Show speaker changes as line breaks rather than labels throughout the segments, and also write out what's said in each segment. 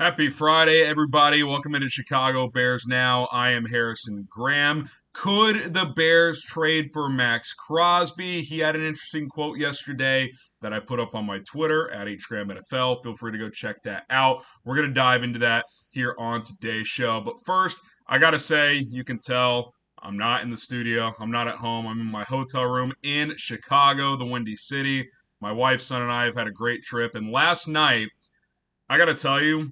Happy Friday, everybody. Welcome into Chicago Bears Now. I am Harrison Graham. Could the Bears trade for Maxx Crosby? He had an interesting quote yesterday that I put up on my Twitter at HGramNFL. Feel free to go check that out. We're going to dive into that here on today's show. But first, I got to say, you can tell I'm not in the studio. I'm not at home. I'm in my hotel room in Chicago, the Windy City. My wife, son, and I have had a great trip. And last night, I got to tell you,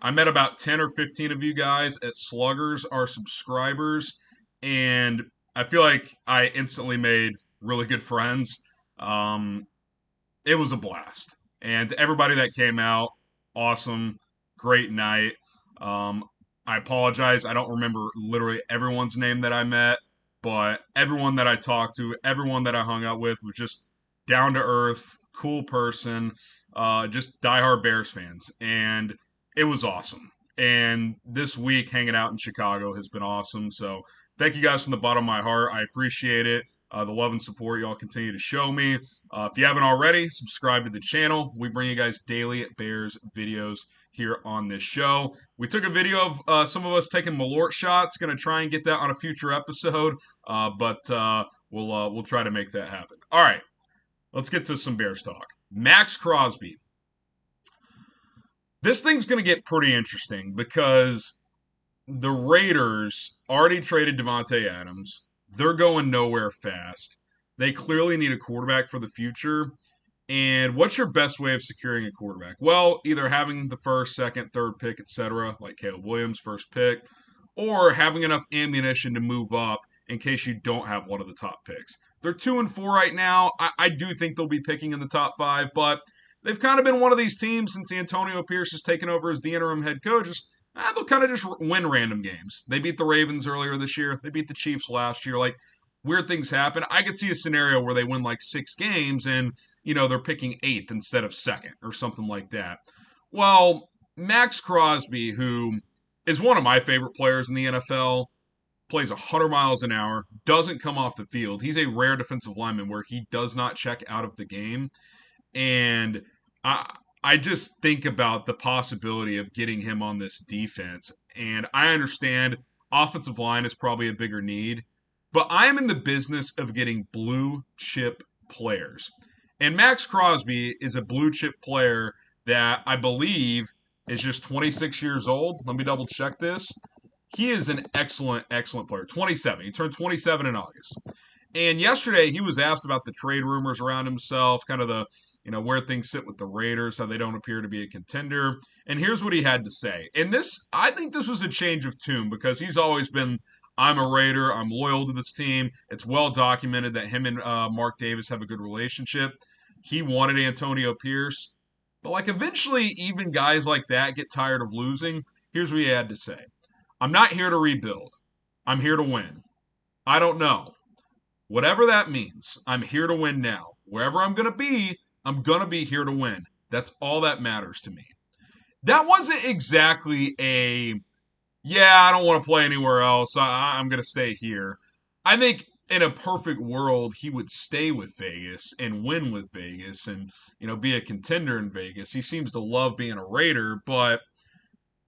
I met about 10 or 15 of you guys at Sluggers, our subscribers, and I feel like I instantly made really good friends. Um, it was a blast. And to everybody that came out, awesome, great night. Um, I apologize. I don't remember literally everyone's name that I met, but everyone that I talked to, everyone that I hung out with was just down to earth, cool person, just diehard Bears fans. And it was awesome. And this week hanging out in Chicago has been awesome. So thank you guys from the bottom of my heart. I appreciate it. The love and support y'all continue to show me. If you haven't already, subscribe to the channel. We bring you guys daily Bears videos here on this show. We took a video of some of us taking Malort shots. Going to try and get that on a future episode, but we'll try to make that happen. All right, let's get to some Bears talk. Maxx Crosby. This thing's going to get pretty interesting because the Raiders already traded Davante Adams. They're going nowhere fast. They clearly need a quarterback for the future. And what's your best way of securing a quarterback? Well, either having the first, second, third pick, etc., like Caleb Williams, first pick, or having enough ammunition to move up in case you don't have one of the top picks. They're 2-4 right now. I do think they'll be picking in the top 5, but they've kind of been one of these teams since Antonio Pierce has taken over as the interim head coach. They'll kind of just win random games. They beat the Ravens earlier this year. They beat the Chiefs last year. Like, weird things happen. I could see a scenario where they win like 6 games and, they're picking 8th instead of 2nd or something like that. Well, Maxx Crosby, who is one of my favorite players in the NFL, plays 100 miles an hour, doesn't come off the field. He's a rare defensive lineman where he does not check out of the game. And I just think about the possibility of getting him on this defense. And I understand offensive line is probably a bigger need, but I am in the business of getting blue chip players. And Maxx Crosby is a blue chip player that I believe is just 26 years old. Let me double check this. He is an excellent, excellent player. 27. He turned 27 in August. And yesterday he was asked about the trade rumors around himself, kind of the where things sit with the Raiders, how they don't appear to be a contender. And here's what he had to say. And I think this was a change of tune because he's always been, I'm a Raider, I'm loyal to this team. It's well documented that him and Mark Davis have a good relationship. He wanted Antonio Pierce. But eventually even guys like that get tired of losing. Here's what he had to say. I'm not here to rebuild. I'm here to win. I don't know. Whatever that means, I'm here to win now. Wherever I'm going to be here to win. That's all that matters to me. That wasn't exactly I don't want to play anywhere else. I'm going to stay here. I think in a perfect world, he would stay with Vegas and win with Vegas and, be a contender in Vegas. He seems to love being a Raider, but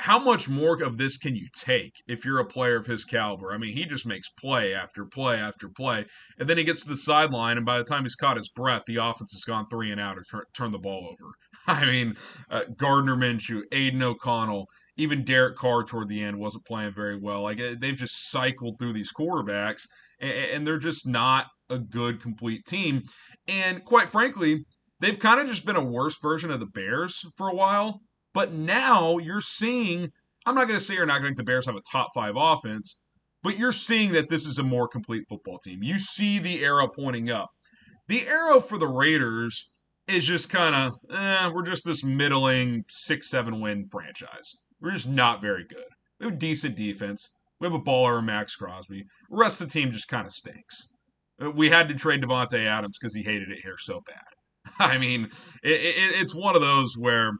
how much more of this can you take if you're a player of his caliber? I mean, he just makes play after play after play, and then he gets to the sideline, and by the time he's caught his breath, the offense has gone 3 and out or turn the ball over. I mean, Gardner Minshew, Aiden O'Connell, even Derek Carr toward the end wasn't playing very well. They've just cycled through these quarterbacks, and they're just not a good, complete team. And quite frankly, they've kind of just been a worse version of the Bears for a while. But now you're seeing, I'm not going to say you're not going to think the Bears have a top 5 offense, but you're seeing that this is a more complete football team. You see the arrow pointing up. The arrow for the Raiders is just kind of, we're just this middling 6-7 win franchise. We're just not very good. We have a decent defense. We have a baller in Maxx Crosby. The rest of the team just kind of stinks. We had to trade Davante Adams because he hated it here so bad. I mean, it's one of those where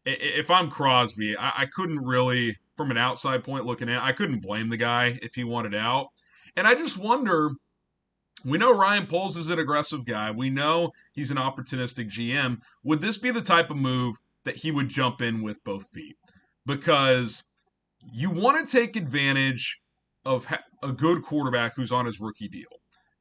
if I'm Crosby, I couldn't really, from an outside point looking in, I couldn't blame the guy if he wanted out. And I just wonder, we know Ryan Poles is an aggressive guy. We know he's an opportunistic GM. Would this be the type of move that he would jump in with both feet because you want to take advantage of a good quarterback who's on his rookie deal.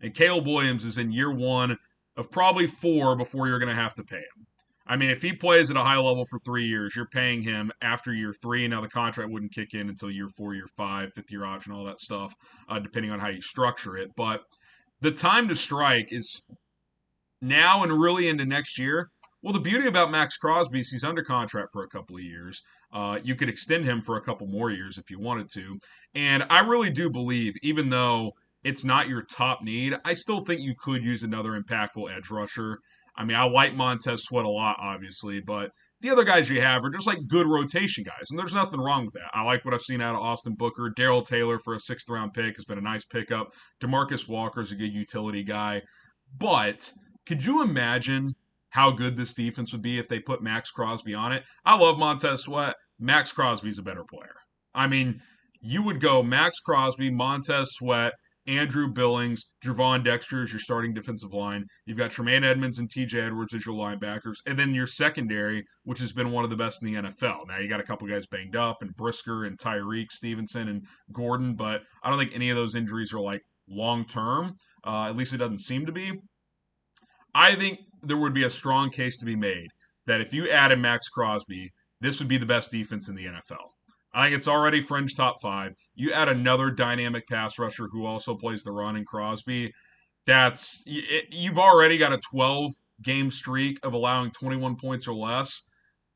And Caleb Williams is in year one of probably 4 before you're going to have to pay him. I mean, if he plays at a high level for 3 years, you're paying him after year 3. Now, the contract wouldn't kick in until year 4, year 5, fifth year option, all that stuff, depending on how you structure it. But the time to strike is now and really into next year. Well, the beauty about Maxx Crosby is he's under contract for a couple of years. You could extend him for a couple more years if you wanted to. And I really do believe, even though it's not your top need, I still think you could use another impactful edge rusher. I mean, I like Montez Sweat a lot, obviously, but the other guys you have are just like good rotation guys, and there's nothing wrong with that. I like what I've seen out of Austin Booker. Darrell Taylor for a 6th-round pick has been a nice pickup. DeMarcus Walker's a good utility guy. But could you imagine how good this defense would be if they put Maxx Crosby on it? I love Montez Sweat. Maxx Crosby's a better player. I mean, you would go Maxx Crosby, Montez Sweat, Andrew Billings, Javon Dexter as your starting defensive line. You've got Tremaine Edmonds and TJ Edwards as your linebackers. And then your secondary, which has been one of the best in the NFL. Now, you got a couple guys banged up, and Brisker and Tyreek Stevenson and Gordon, but I don't think any of those injuries are like long-term. At least it doesn't seem to be. I think there would be a strong case to be made that if you added Maxx Crosby, this would be the best defense in the NFL. I think it's already fringe top 5. You add another dynamic pass rusher who also plays the run in Crosby. You've already got a 12-game streak of allowing 21 points or less.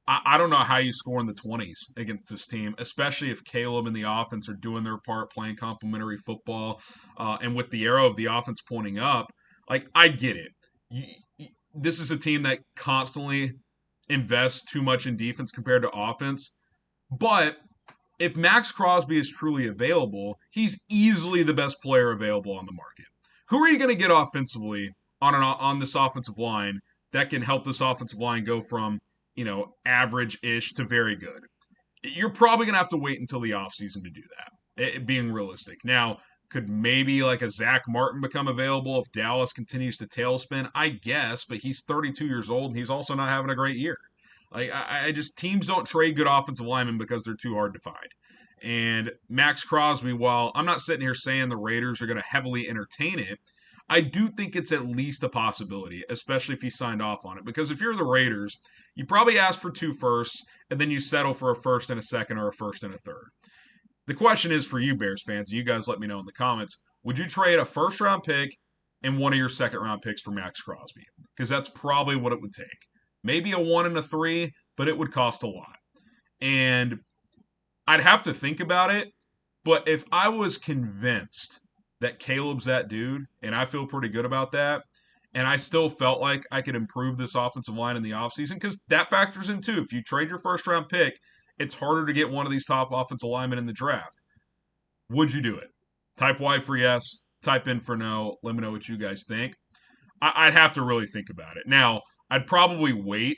I don't know how you score in the 20s against this team, especially if Caleb and the offense are doing their part, playing complementary football, and with the arrow of the offense pointing up. Like, I get it. This is a team that constantly invests too much in defense compared to offense, but if Maxx Crosby is truly available, he's easily the best player available on the market. Who are you going to get offensively on this offensive line that can help this offensive line go from, average-ish to very good? You're probably going to have to wait until the offseason to do that, being realistic. Now, could maybe like a Zach Martin become available if Dallas continues to tailspin? I guess, but he's 32 years old, and he's also not having a great year. Like, I just, teams don't trade good offensive linemen because they're too hard to find. And Maxx Crosby, while I'm not sitting here saying the Raiders are going to heavily entertain it, I do think it's at least a possibility, especially if he signed off on it. Because if you're the Raiders, you probably ask for 2 firsts, and then you settle for a first and a second or a first and a third. The question is for you Bears fans, and you guys let me know in the comments, would you trade a first-round pick and one of your second-round picks for Maxx Crosby? Because that's probably what it would take. Maybe a 1 and a 3, but it would cost a lot. And I'd have to think about it, but if I was convinced that Caleb's that dude, and I feel pretty good about that, and I still felt like I could improve this offensive line in the offseason, because that factors in too. If you trade your first-round pick, it's harder to get one of these top offensive linemen in the draft. Would you do it? Type Y for yes, type in for no. Let me know what you guys think. I'd have to really think about it. Now, I'd probably wait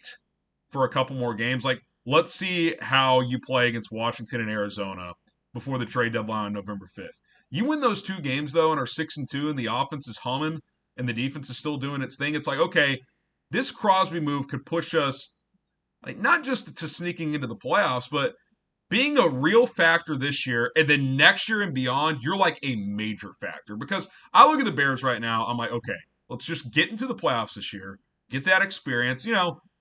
for a couple more games. Like, let's see how you play against Washington and Arizona before the trade deadline on November 5th. You win those 2 games, though, and are 6-2, and the offense is humming, and the defense is still doing its thing. It's like, okay, this Crosby move could push us, like, not just to sneaking into the playoffs, but being a real factor this year, and then next year and beyond, you're like a major factor. Because I look at the Bears right now, I'm like, okay, let's just get into the playoffs this year, get that experience,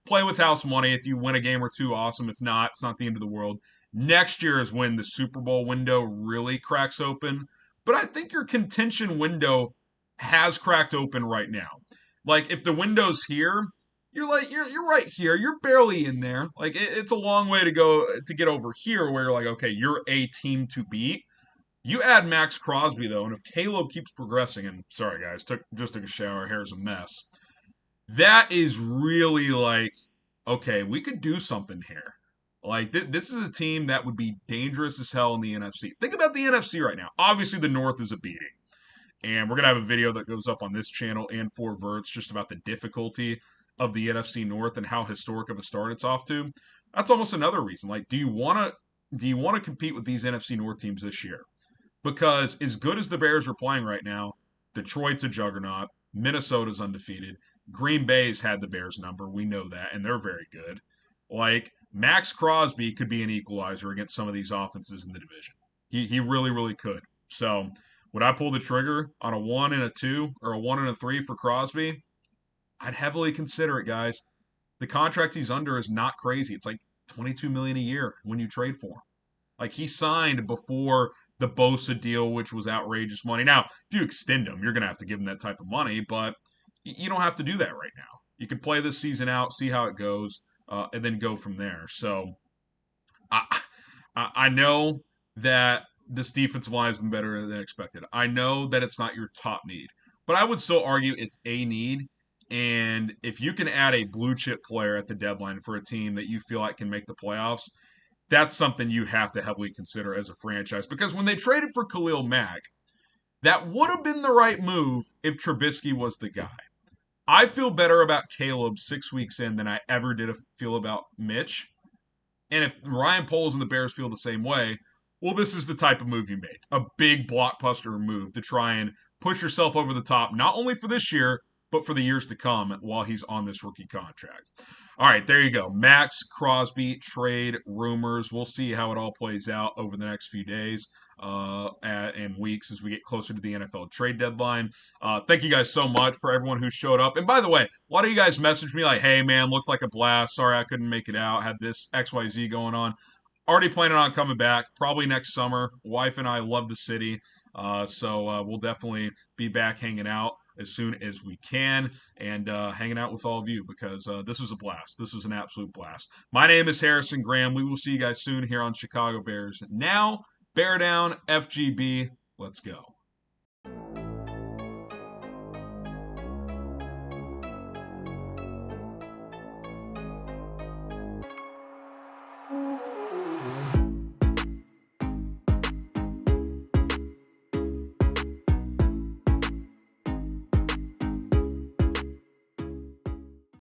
play with house money. If you win a game or 2, awesome. If not, it's not the end of the world. Next year is when the Super Bowl window really cracks open. But I think your contention window has cracked open right now. Like, if the window's here, you're right here. You're barely in there. Like, it's a long way to go to get over here where you're like, okay, you're a team to beat. You add Maxx Crosby, though, and if Caleb keeps progressing, and sorry, guys, just took a shower, hair's a mess. That is really like, okay, we could do something here. Like, this is a team that would be dangerous as hell in the NFC. Think about the NFC right now. Obviously, the North is a beating. And we're going to have a video that goes up on this channel and for Verts just about the difficulty of the NFC North and how historic of a start it's off to. That's almost another reason. Like, do you want to compete with these NFC North teams this year? Because as good as the Bears are playing right now, Detroit's a juggernaut. Minnesota's undefeated. Green Bay's had the Bears number. We know that, and they're very good. Like Maxx Crosby could be an equalizer against some of these offenses in the division. He really, really could. So would I pull the trigger on a 1 and a 2 or a 1 and a 3 for Crosby? I'd heavily consider it, guys. The contract he's under is not crazy. It's like 22 million a year when you trade for him. Like he signed before the Bosa deal, which was outrageous money. Now, if you extend him, you're going to have to give him that type of money, but you don't have to do that right now. You can play this season out, see how it goes, and then go from there. So I, I know that this defensive line has been better than expected. I know that it's not your top need, but I would still argue it's a need. And if you can add a blue chip player at the deadline for a team that you feel like can make the playoffs, that's something you have to heavily consider as a franchise. Because when they traded for Khalil Mack, that would have been the right move if Trubisky was the guy. I feel better about Caleb 6 weeks in than I ever did feel about Mitch. And if Ryan Poles and the Bears feel the same way, well, this is the type of move you make. A big blockbuster move to try and push yourself over the top, not only for this year, but for the years to come while he's on this rookie contract. All right, there you go. Maxx Crosby trade rumors. We'll see how it all plays out over the next few days and weeks as we get closer to the NFL trade deadline. Thank you guys so much for everyone who showed up. And by the way, a lot of you guys messaged me like, hey, man, looked like a blast. Sorry I couldn't make it out. Had this XYZ going on. Already planning on coming back, probably next summer. Wife and I love the city, so we'll definitely be back hanging out as soon as we can and hanging out with all of you because this was a blast. This was an absolute blast. My name is Harrison Graham. We will see you guys soon here on Chicago Bears Now. Bear down, FGB. Let's go.